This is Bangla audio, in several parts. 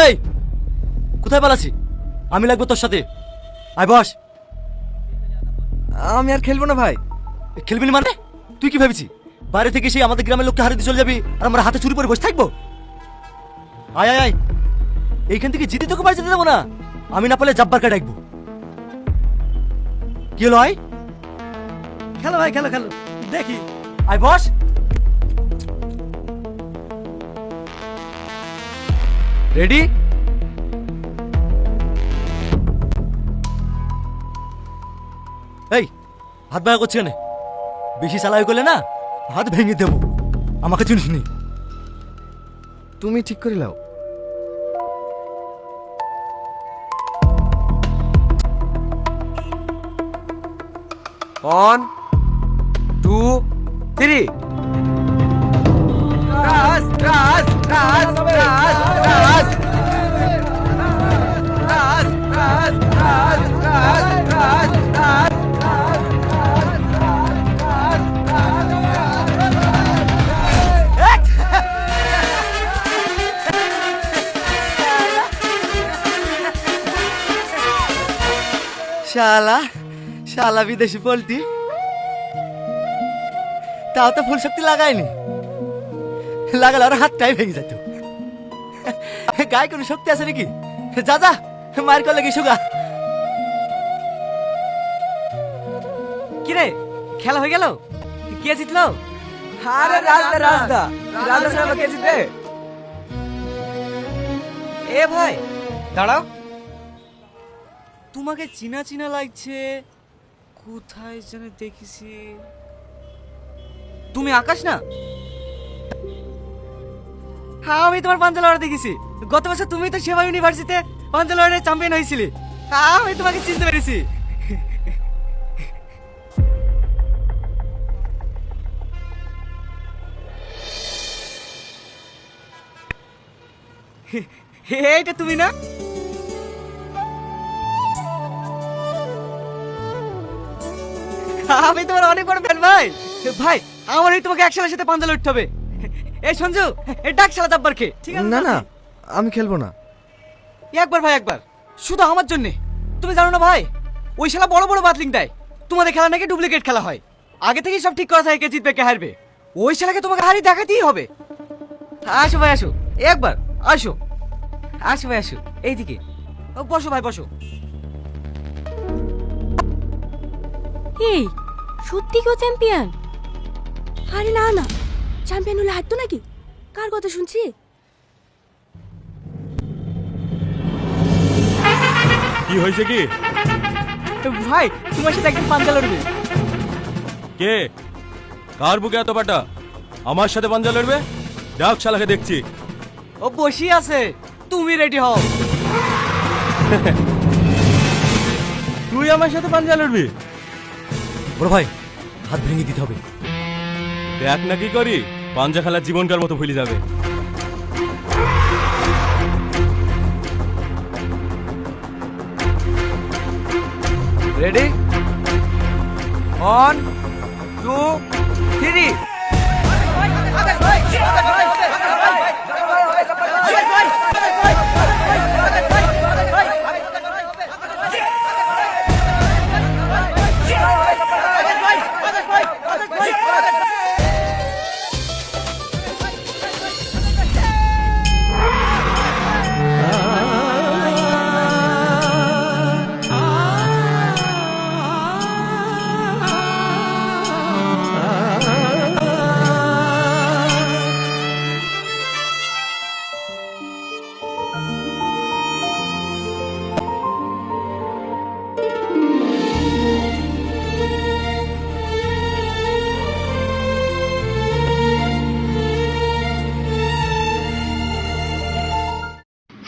এই কোথায় পালাচ্ছি? আমি লাগবো তোর সাথে। আয় বস। আমি আর খেলবো না ভাই। খেলবি না মানে? তুই কি ভাবছি বাইরে থেকে সেই আমাদের গ্রামের লোককে হারিয়ে দিয়ে চলে যাবি আর আমরা হাতে চুরি করে বসে থাকবো? আয় আয় আয়, এইখান থেকে জিতে তোকে বাড়ি যেতে দেবো না। আমি না পারলে জাব্বারকে ডাকবো। কি হলো? আয় খেলো ভাই, খেলো খেলো, দেখি। আয় বস। রেডি? এই হাত ভাঙা করছে কেন? বেশি চালাই করলে না হাত ভেঙে দেবো। আমাকে চিনিস নি? তুমি ঠিক করে লাও। One, two, three. Ras, ras, ras, ras, ras. Ras, ras, ras, ras, ras, ras. শালা শালা বিদেশি পোল্ট্রি, তাও তো ফুল শক্তি লাগায়নি। লাগালে ওর হাতটাই ভেঙে যেত। গায়ে কোনো শক্তি আছে নাকি? যা যা মায়ের কলে গিয়ে শুগা। কি রে, খেলা হয়ে গেল? কে জিতলো? আরে রাজদা, রাজদা, রাজদা সাহেব কে জিতবে? এ ভাই দাঁড়াও, তোমাকে চিনা চিনা লাগছে, কোথায় যেন দেখেছি। তুমি আকাশ না? হ্যাঁ, আমি তোমার পাঞ্জালওয়াড়া দেখেছি। গত বছর তুমি তো সেবা ইউনিভার্সিটিতে পাঞ্জালওয়াড়ায় চ্যাম্পিয়ন হয়েছিলে। আমি তোমাকে চিনতে পেরেছি। এইটা তুমি না? আমি তোমার অনেক বড় ফ্যান ভাই। ভাই আমার এই তোমাকে একসাথে সাথে পাঞ্জাল উঠতে হবে। এই সঞ্জু, এই ডাক শালা জাব্বারকে। ঠিক আছে? না না, আমি খেলবো না। একবার ভাই, একবার শুধু আমার জন্য। তুমি জানো না ভাই, ওই শালা বড় বড় বাতলিং দেয়। তোমাদের খেলা নাকি ডুপ্লিকেট খেলা হয়। আগে থেকেই সব ঠিক করা থাকে কে জিতবে কে হারবে। ওই শালাকে তোমাকে হারিয়ে দেখাতেই হবে। আসো ভাই আসো, একবার আসো। আসো ভাই আসো, এইদিকে বসো ভাই বসো। এই সত্যি কেউ চ্যাম্পিয়ন? আরে না না, চ্যাম্পিয়ন হলে হারতো নাকি? কার কথা শুনছি? কি হয়েছে কি? ভাই তোমার সাথে একদিন পাঞ্জা লড়বে। কে? কার বুকে এত পাটা? আমার সাথে পাঞ্জা লড়বে? ডাক শালাকে দেখছি। ও বসি আছে, তুমি রেডি হও। তুই আমার সাথে পাঞ্জা লড়বি? বড় ভাই হাত ভেঙে দিতে হবে। দেখ না কি করি, পাঞ্জা খেলার জীবনকার মতো ভুলে যাবে। রেডি? 1, 2, 3।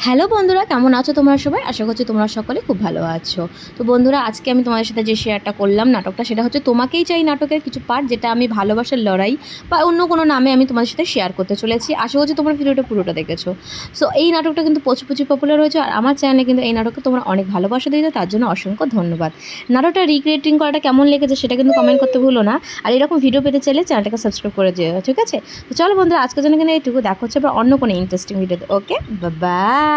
হ্যালো বন্ধুরা, কেমন আছো তোমরা সবাই? আশা করছি তোমরা সকলে খুব ভালো আছো। তো বন্ধুরা, আজকে আমি তোমাদের সাথে যে শেয়ারটা করলাম নাটকটা, সেটা হচ্ছে তোমাকেই চাই নাটকের কিছু পার্ট, যেটা আমি ভালোবাসার লড়াই বা অন্য কোনো নামে আমি তোমাদের সাথে শেয়ার করতে চলেছি। আশা করছি তোমরা ভিডিওটা পুরোটা দেখেছো। সো এই নাটকটা কিন্তু প্রচুর পপুলার হয়েছে, আর আমার চ্যানেলে কিন্তু এই নাটককে তোমরা অনেক ভালোবাসা দিয়েছো, তার জন্য অসংখ্য ধন্যবাদ। নাটকটা রিক্রিয়েটিং করাটা কেমন লেগেছে সেটা কিন্তু কমেন্ট করতে ভুলো না। আর এরকম ভিডিও পেতে চাইলে চ্যানেলটাকে সাবস্ক্রাইব করে দিও, ঠিক আছে? তো চলো বন্ধুরা, আজকের জন্য কিন্তু এইটুকু। দেখা হচ্ছে আবার অন্য কোনো ইন্টারেস্টিং ভিডিওতে। ওকে, বাই।